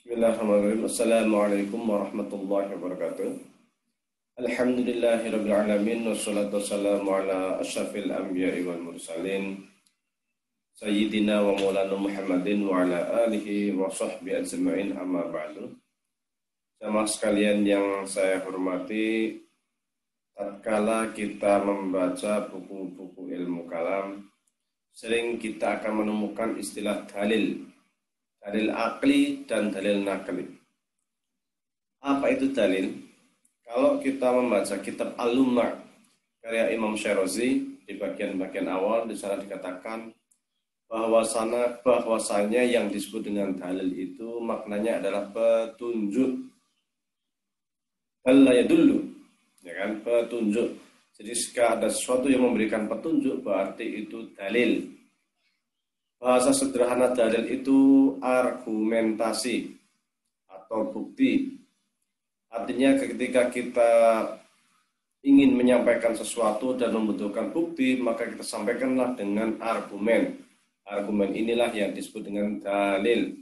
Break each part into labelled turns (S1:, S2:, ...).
S1: Bismillahirrahmanirrahim. Assalamualaikum warahmatullahi wabarakatuh. Alhamdulillahirabbil alamin wassalatu wassalamu ala asyrafil anbiya'i wal mursalin sayyidina wa maulana Muhammadin wa ala alihi wa sahbihi ajma'in, amma ba'du. Jamaah sekalian yang saya hormati, tatkala kita membaca buku-buku ilmu kalam, sering kita akan menemukan istilah dalil akli dan dalil nakli. Apa itu dalil? Kalau kita membaca kitab Al-Lumma' karya Imam Syarazi, di bagian-bagian awal di sana dikatakan bahwasanya yang disebut dengan dalil itu maknanya adalah petunjuk. Dalla yadullu, ya kan, petunjuk. Jadi jika ada sesuatu yang memberikan petunjuk berarti itu dalil. Bahasa sederhana dalil itu argumentasi atau bukti. Artinya ketika kita ingin menyampaikan sesuatu dan membutuhkan bukti, maka kita sampaikanlah dengan argumen. Argumen inilah yang disebut dengan dalil.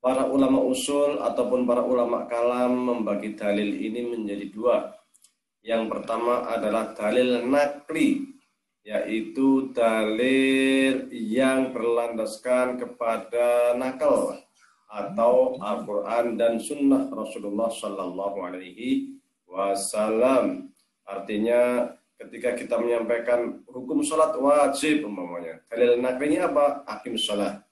S1: Para ulama usul ataupun para ulama kalam membagi dalil ini menjadi dua. Yang pertama adalah dalil nakli, yaitu dalil yang berlandaskan kepada nakal atau Al-Quran dan Sunnah Rasulullah Sallallahu Alaihi Wasallam. Artinya ketika kita menyampaikan hukum sholat wajib umpamanya, dalil naklinya apa? Aqim sholat.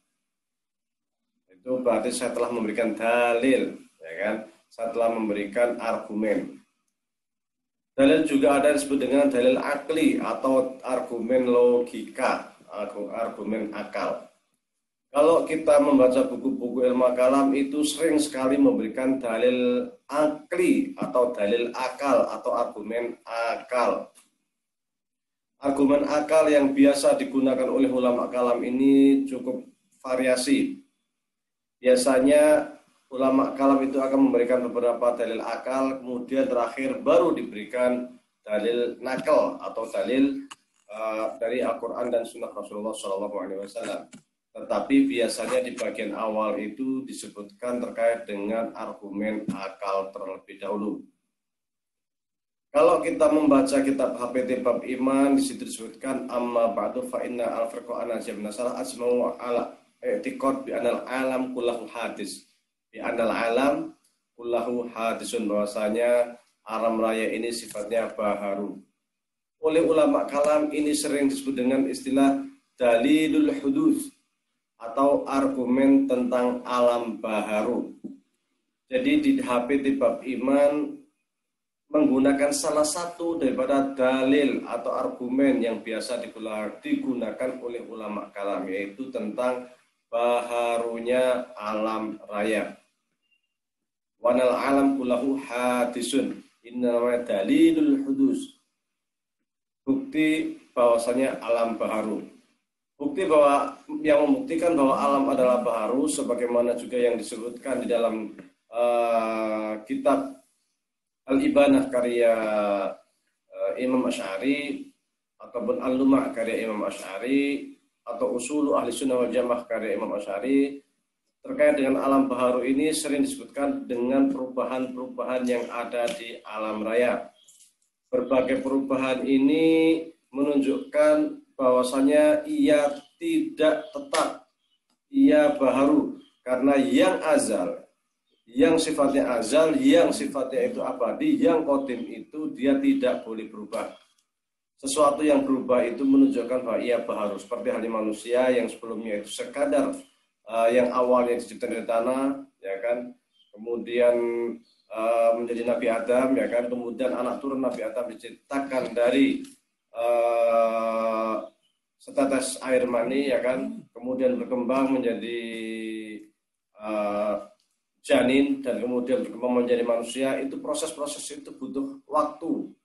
S1: Itu berarti saya telah memberikan dalil, ya kan? Saya telah memberikan argumen. Dalil juga ada disebut dengan dalil akli atau argumen logika, argumen akal. Kalau kita membaca buku-buku ilmu kalam itu sering sekali memberikan dalil akli atau dalil akal atau argumen akal. Argumen akal yang biasa digunakan oleh ulama kalam ini cukup variasi. Biasanya ulama kalam itu akan memberikan beberapa dalil akal, kemudian terakhir baru diberikan dalil nakal atau dalil dari Al-Quran dan Sunnah Rasulullah SAW. Tetapi biasanya di bagian awal itu disebutkan terkait dengan argumen akal terlebih dahulu. Kalau kita membaca kitab HPT Bab Iman, di situ disebutkan amma ba'du fa inna al-firqa an-najib nasara asma'u ala i'tiqad bi anal alam kullahu hadis. Di andal alam kullahu hadisun, bahwasanya alam raya ini sifatnya baharu. Oleh ulama kalam ini sering disebut dengan istilah dalilul hudus atau argumen tentang alam baharu. Jadi di HPT Bab Iman menggunakan salah satu daripada dalil atau argumen yang biasa digunakan oleh ulama kalam, yaitu tentang baharunya alam raya. Wanal alam kullahu hadisun, innama dalilul hudus. Bukti bahwasanya alam baharu. Bukti bahwa yang membuktikan bahwa alam adalah baharu, sebagaimana juga yang disebutkan di dalam kitab Al-Ibanah karya Imam Asy'ari ataupun Al-Lumma karya Imam Asy'ari atau Usulu Ahli Sunnah wal Jamaah karya Imam Asy'ari. Terkait dengan alam baharu ini sering disebutkan dengan perubahan-perubahan yang ada di alam raya. Berbagai perubahan ini menunjukkan bahwasanya ia tidak tetap, ia baharu. Karena yang azal, yang sifatnya azal, yang sifatnya itu abadi, yang qadim itu dia tidak boleh berubah. Sesuatu yang berubah itu menunjukkan bahwa ia baharu. Seperti halnya manusia yang sebelumnya itu sekadar yang awalnya diciptakan dari tanah, ya kan, kemudian menjadi Nabi Adam, ya kan, kemudian anak turun Nabi Adam diciptakan dari setetes air mani, ya kan, kemudian berkembang menjadi janin dan kemudian berkembang menjadi manusia. Itu proses-proses itu butuh waktu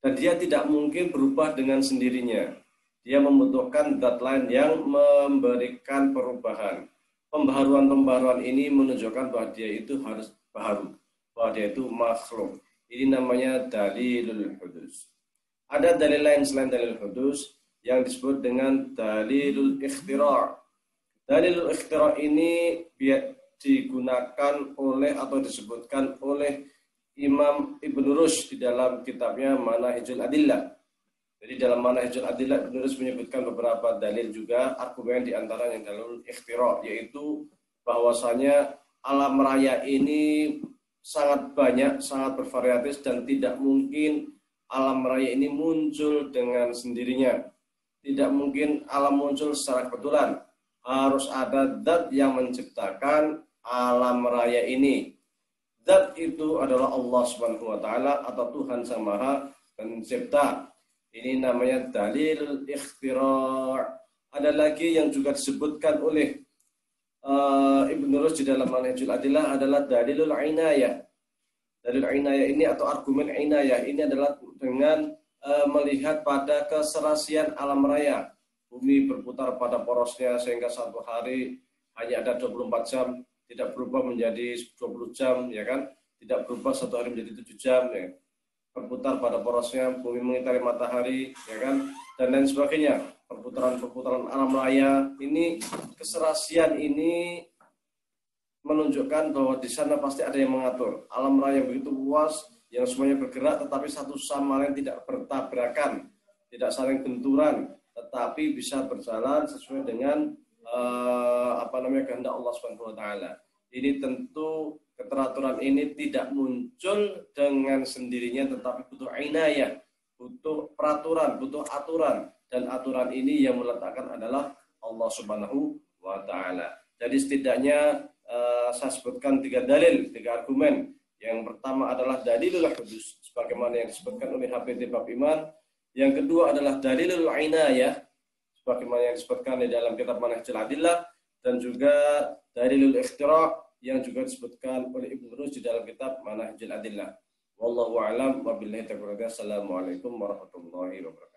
S1: dan dia tidak mungkin berubah dengan sendirinya. Dia membutuhkan zat lain yang memberikan perubahan. Pembaharuan-pembaharuan ini menunjukkan bahwa dia itu harus baharu, bahwa dia itu makhluk. Ini namanya dalilul hudus. Ada dalil lain selain dalil hudus yang disebut dengan dalilul ikhtira'. Dalilul ikhtira' ini digunakan oleh atau disebutkan oleh Imam Ibn Rushd di dalam kitabnya Manahijul Adillah. Jadi dalam Manahijul Adillah Ibn Rushd menyebutkan beberapa dalil juga, argumen di antaranya dalil ikhtira, yaitu bahwasanya alam raya ini sangat banyak, sangat bervariatif dan tidak mungkin alam raya ini muncul dengan sendirinya. Tidak mungkin alam muncul secara kebetulan. Harus ada zat yang menciptakan alam raya ini. Zat itu adalah Allah Subhanahu wa taala atau Tuhan Sang Maha Pencipta. Ini namanya dalil ikhtira'. Ada lagi yang juga disebutkan oleh Ibn Rushd di dalam Manhajul Adillah adalah dalilul inayah. Dalil inayah ini atau argumen inayah ini adalah dengan melihat pada keserasian alam raya. Bumi berputar pada porosnya sehingga satu hari hanya ada 24 jam, tidak berubah menjadi 20 jam, ya kan? Tidak berubah satu hari menjadi 7 jam, ya. Berputar pada porosnya, bumi mengitari matahari, ya kan? Dan lain sebagainya. Perputaran-perputaran alam raya ini, keserasian ini menunjukkan bahwa di sana pasti ada yang mengatur. Alam raya begitu luas, yang semuanya bergerak, tetapi satu sama lain tidak bertabrakan, tidak saling benturan, tetapi bisa berjalan sesuai dengan kehendak Allah Subhanahu wa taala. Ini tentu keteraturan ini tidak muncul dengan sendirinya, tetapi butuh inayah, butuh peraturan, butuh aturan, dan aturan ini yang meletakkan adalah Allah Subhanahu wa taala. Jadi setidaknya saya sebutkan 3 dalil, 3 argumen. Yang pertama adalah dalilul hudus, sebagaimana yang disebutkan oleh HPT Bab Iman. Yang kedua adalah dalilul inayah, sebagaimana yang disebutkan di dalam kitab Manhajul Adillah, dan juga dalilul ikhtira' yang juga disebutkan oleh Ibn Rushd di dalam kitab Manhajul Adillah. Wallahu a'lam wa billahi taufiq. Assalamualaikum warahmatullahi wabarakatuh.